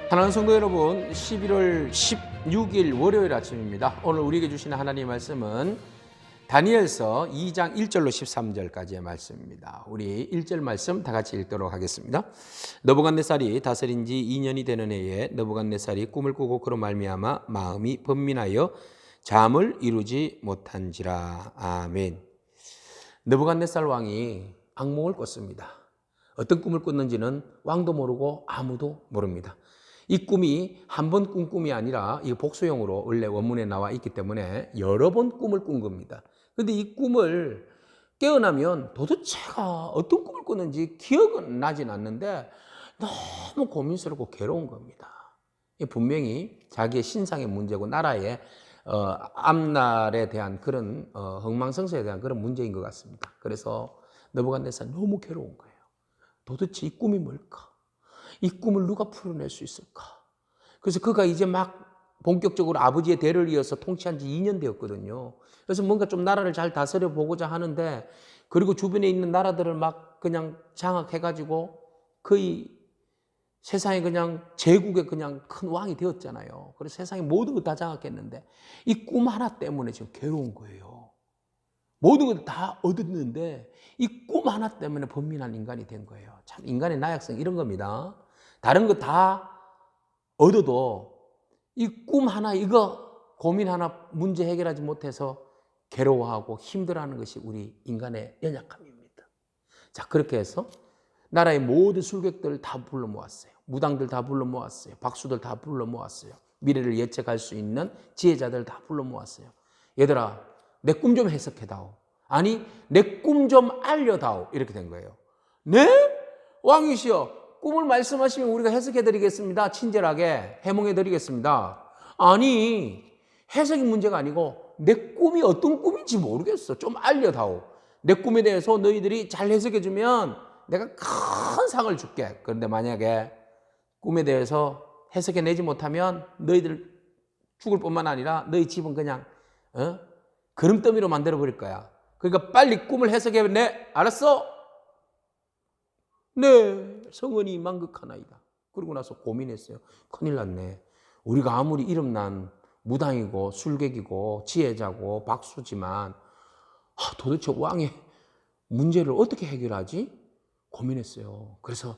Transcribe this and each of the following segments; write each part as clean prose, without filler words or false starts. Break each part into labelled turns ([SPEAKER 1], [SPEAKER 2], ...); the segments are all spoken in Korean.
[SPEAKER 1] 사랑하는 성도 여러분, 11월 16일 월요일 아침입니다. 오늘 우리에게 주시는 하나님의 말씀은 다니엘서 2장 1절로 13절까지의 말씀입니다. 우리 1절 말씀 다 같이 읽도록 하겠습니다. 느부갓네살이 다스린 지 2년이 되는 해에 느부갓네살이 꿈을 꾸고 그로 말미암아 마음이 번민하여 잠을 이루지 못한지라. 아멘. 느부갓네살 왕이 악몽을 꿨습니다. 어떤 꿈을 꿨는지는 왕도 모르고 아무도 모릅니다. 이 꿈이 한 번 꾼 꿈이 아니라 이 복수형으로 원래 원문에 나와 있기 때문에 여러 번 꿈을 꾼 겁니다. 그런데 이 꿈을 깨어나면 도대체가 어떤 꿈을 꿨는지 기억은 나진 않는데 너무 고민스럽고 괴로운 겁니다. 분명히 자기의 신상의 문제고 나라의 앞날에 대한 그런 흥망성쇠에 대한 그런 문제인 것 같습니다. 그래서 느부갓네살 너무 괴로운 거예요. 도대체 이 꿈이 뭘까? 이 꿈을 누가 풀어낼 수 있을까? 그래서 그가 이제 막 본격적으로 아버지의 대를 이어서 통치한 지 2년 되었거든요. 그래서 뭔가 좀 나라를 잘 다스려 보고자 하는데, 그리고 주변에 있는 나라들을 막 그냥 장악해가지고 거의 세상에 그냥 제국의 그냥 큰 왕이 되었잖아요. 그래서 세상에 모든 걸 다 장악했는데 이 꿈 하나 때문에 지금 괴로운 거예요. 모든 걸 다 얻었는데 이 꿈 하나 때문에 번민한 인간이 된 거예요. 참 인간의 나약성 이런 겁니다. 다른 거 다 얻어도 이 꿈 하나, 이거 고민 하나 문제 해결하지 못해서 괴로워하고 힘들어하는 것이 우리 인간의 연약함입니다. 자, 그렇게 해서 나라의 모든 술객들 다 불러 모았어요. 무당들 다 불러 모았어요. 박수들 다 불러 모았어요. 미래를 예측할 수 있는 지혜자들 다 불러 모았어요. 얘들아, 내 꿈 좀 해석해다오. 아니, 내 꿈 좀 알려다오. 이렇게 된 거예요. 네? 왕이시여, 꿈을 말씀하시면 우리가 해석해드리겠습니다. 친절하게 해몽해드리겠습니다. 아니, 해석이 문제가 아니고 내 꿈이 어떤 꿈인지 모르겠어. 좀 알려다오. 내 꿈에 대해서 너희들이 잘 해석해주면 내가 큰 상을 줄게. 그런데 만약에 꿈에 대해서 해석해내지 못하면 너희들 죽을 뿐만 아니라 너희 집은 그냥 그름더미로 만들어버릴 거야. 그러니까 빨리 꿈을 해석해내. 알았어? 네, 성은이 망극하나이다. 그러고 나서 고민했어요. 큰일 났네. 우리가 아무리 이름난 무당이고 술객이고 지혜자고 박수지만 도대체 왕의 문제를 어떻게 해결하지? 고민했어요. 그래서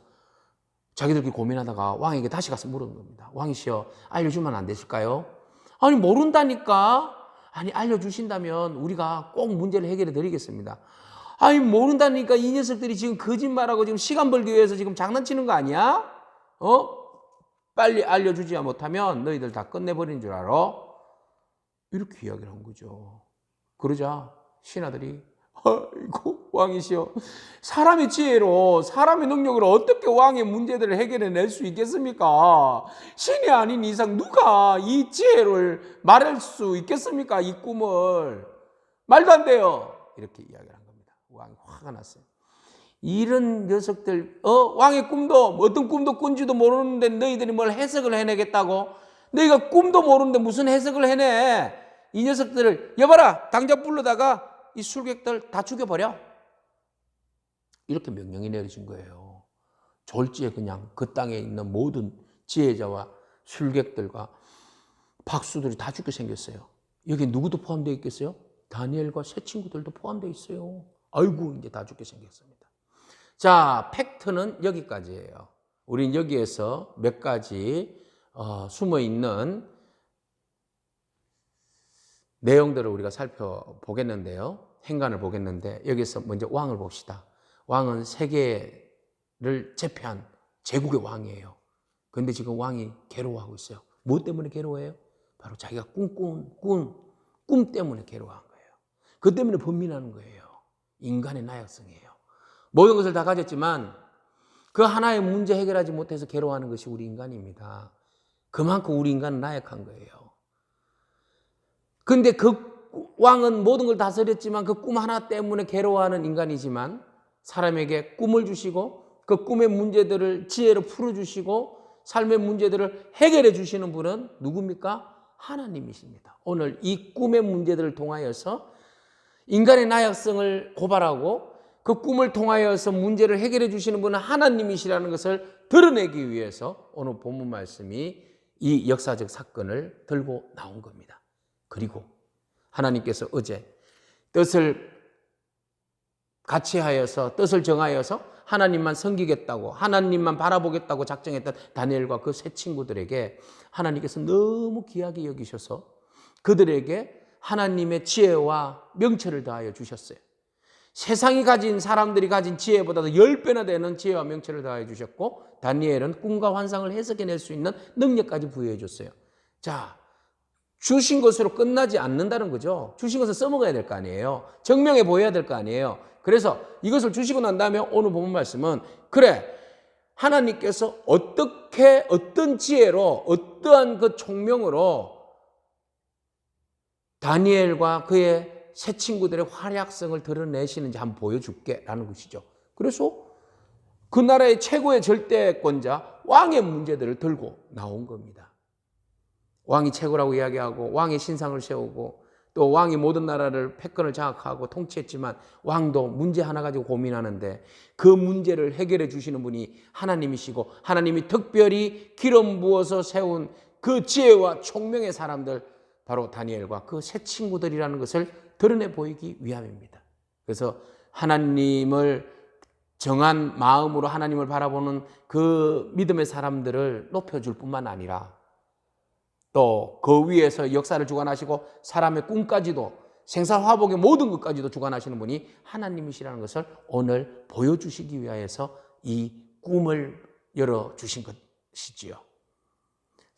[SPEAKER 1] 자기들끼리 고민하다가 왕에게 다시 가서 물은 겁니다. 왕이시여, 알려주면 안 되실까요? 아니, 모른다니까. 아니, 알려주신다면 우리가 꼭 문제를 해결해 드리겠습니다. 아니, 모른다니까. 이 녀석들이 지금 거짓말하고 지금 시간 벌기 위해서 지금 장난치는 거 아니야? 빨리 알려주지 못하면 너희들 다 끝내버린 줄 알아? 이렇게 이야기를 한 거죠. 그러자 신하들이, 아이고 왕이시여, 사람의 지혜로 사람의 능력으로 어떻게 왕의 문제들을 해결해낼 수 있겠습니까? 신이 아닌 이상 누가 이 지혜를 말할 수 있겠습니까? 이 꿈을. 말도 안 돼요. 이렇게 이야기를 한 겁니다. 왕이 화가 났어요. 이런 녀석들, 왕의 꿈도 어떤 꿈도 꾼지도 모르는데 너희들이 뭘 해석을 해내겠다고? 너희가 꿈도 모르는데 무슨 해석을 해내? 이 녀석들을 여봐라, 당장 불러다가 이 술객들 다 죽여버려. 이렇게 명령이 내려진 거예요. 졸지에 그냥 그 땅에 있는 모든 지혜자와 술객들과 박수들이 다 죽게 생겼어요. 여기 누구도 포함되어 있겠어요? 다니엘과 세 친구들도 포함되어 있어요. 아이고, 이제 다 죽게 생겼습니다. 자, 팩트는 여기까지예요. 우린 여기에서 몇 가지 숨어있는 내용들을 우리가 살펴보겠는데요. 행간을 보겠는데, 여기서 먼저 왕을 봅시다. 왕은 세계를 제패한 제국의 왕이에요. 그런데 지금 왕이 괴로워하고 있어요. 뭐 때문에 괴로워해요? 바로 자기가 꿈 때문에 괴로워한 거예요. 그 때문에 번민하는 거예요. 인간의 나약성이에요. 모든 것을 다 가졌지만 그 하나의 문제 해결하지 못해서 괴로워하는 것이 우리 인간입니다. 그만큼 우리 인간은 나약한 거예요. 그런데 그 왕은 모든 걸 다스렸지만 그 꿈 하나 때문에 괴로워하는 인간이지만, 사람에게 꿈을 주시고 그 꿈의 문제들을 지혜로 풀어주시고 삶의 문제들을 해결해 주시는 분은 누굽니까? 하나님이십니다. 오늘 이 꿈의 문제들을 통하여서 인간의 나약성을 고발하고 그 꿈을 통하여서 문제를 해결해 주시는 분은 하나님이시라는 것을 드러내기 위해서 오늘 본문 말씀이 이 역사적 사건을 들고 나온 겁니다. 그리고 하나님께서 어제 뜻을 같이 하여서 뜻을 정하여서 하나님만 섬기겠다고 하나님만 바라보겠다고 작정했던 다니엘과 그 세 친구들에게 하나님께서 너무 귀하게 여기셔서 그들에게 하나님의 지혜와 명철을 더하여 주셨어요. 세상이 가진 사람들이 가진 지혜보다도 10배나 되는 지혜와 명철을 더하여 주셨고 다니엘은 꿈과 환상을 해석해낼 수 있는 능력까지 부여해 줬어요. 자, 주신 것으로 끝나지 않는다는 거죠. 주신 것을 써먹어야 될 거 아니에요. 증명해 보여야 될 거 아니에요. 그래서 이것을 주시고 난 다음에 오늘 본문 말씀은 그래, 하나님께서 어떻게 어떤 지혜로 어떠한 그 총명으로 다니엘과 그의 새 친구들의 활약성을 드러내시는지 한번 보여줄게 라는 것이죠. 그래서 그 나라의 최고의 절대권자 왕의 문제들을 들고 나온 겁니다. 왕이 최고라고 이야기하고 왕의 신상을 세우고 또 왕이 모든 나라를 패권을 장악하고 통치했지만 왕도 문제 하나 가지고 고민하는데 그 문제를 해결해 주시는 분이 하나님이시고 하나님이 특별히 기름 부어서 세운 그 지혜와 총명의 사람들 바로 다니엘과 그 새 친구들이라는 것을 드러내 보이기 위함입니다. 그래서 하나님을 정한 마음으로 하나님을 바라보는 그 믿음의 사람들을 높여줄 뿐만 아니라 또 그 위에서 역사를 주관하시고 사람의 꿈까지도 생사화복의 모든 것까지도 주관하시는 분이 하나님이시라는 것을 오늘 보여주시기 위하여서 이 꿈을 열어주신 것이지요.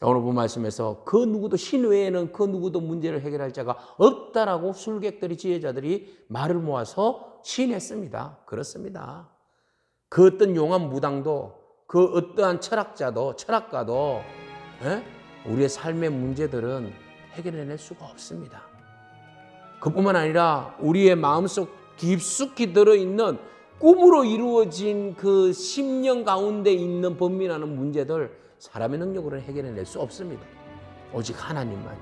[SPEAKER 1] 오늘 본 말씀에서 그 누구도 신 외에는 그 누구도 문제를 해결할 자가 없다라고 술객들이 지혜자들이 말을 모아서 시인했습니다. 그렇습니다. 그 어떤 용한 무당도 그 어떠한 철학가도 우리의 삶의 문제들은 해결해낼 수가 없습니다. 그뿐만 아니라 우리의 마음속 깊숙이 들어있는 꿈으로 이루어진 그 심령 가운데 있는 번민하는 문제들 사람의 능력으로 해결해낼 수 없습니다. 오직 하나님만이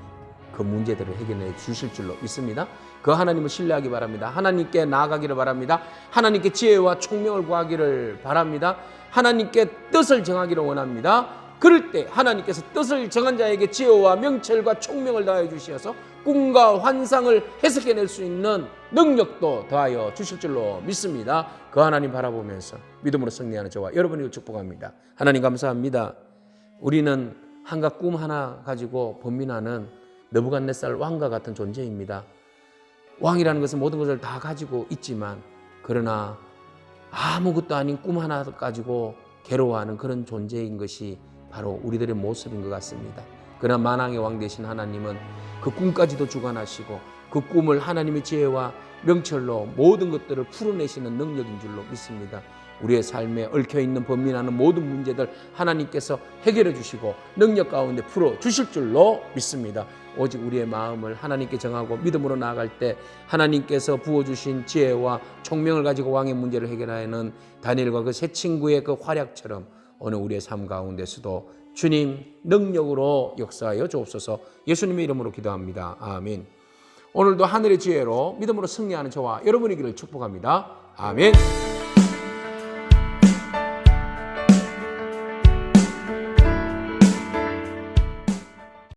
[SPEAKER 1] 그 문제들을 해결해 주실 줄로 믿습니다. 그 하나님을 신뢰하기 바랍니다. 하나님께 나아가기를 바랍니다. 하나님께 지혜와 총명을 구하기를 바랍니다. 하나님께 뜻을 정하기를 원합니다. 그럴 때 하나님께서 뜻을 정한 자에게 지혜와 명철과 총명을 더하여 주시어서 꿈과 환상을 해석해낼 수 있는 능력도 더하여 주실 줄로 믿습니다. 그 하나님 바라보면서 믿음으로 승리하는 저와 여러분을 축복합니다. 하나님 감사합니다. 우리는 한갓 꿈 하나 가지고 번민하는 느부갓네살 왕과 같은 존재입니다. 왕이라는 것은 모든 것을 다 가지고 있지만 그러나 아무것도 아닌 꿈 하나 가지고 괴로워하는 그런 존재인 것이 바로 우리들의 모습인 것 같습니다. 그러나 만왕의 왕 되신 하나님은 그 꿈까지도 주관하시고 그 꿈을 하나님의 지혜와 명철로 모든 것들을 풀어내시는 능력인 줄로 믿습니다. 우리의 삶에 얽혀있는 번민하는 모든 문제들 하나님께서 해결해 주시고 능력 가운데 풀어 주실 줄로 믿습니다. 오직 우리의 마음을 하나님께 정하고 믿음으로 나아갈 때 하나님께서 부어주신 지혜와 총명을 가지고 왕의 문제를 해결하는 다니엘과 그 세 친구의 그 활약처럼 오늘 우리의 삶 가운데서도 주님 능력으로 역사하여 주옵소서. 예수님의 이름으로 기도합니다. 아멘. 오늘도 하늘의 지혜로 믿음으로 승리하는 저와 여러분이기를 축복합니다. 아멘.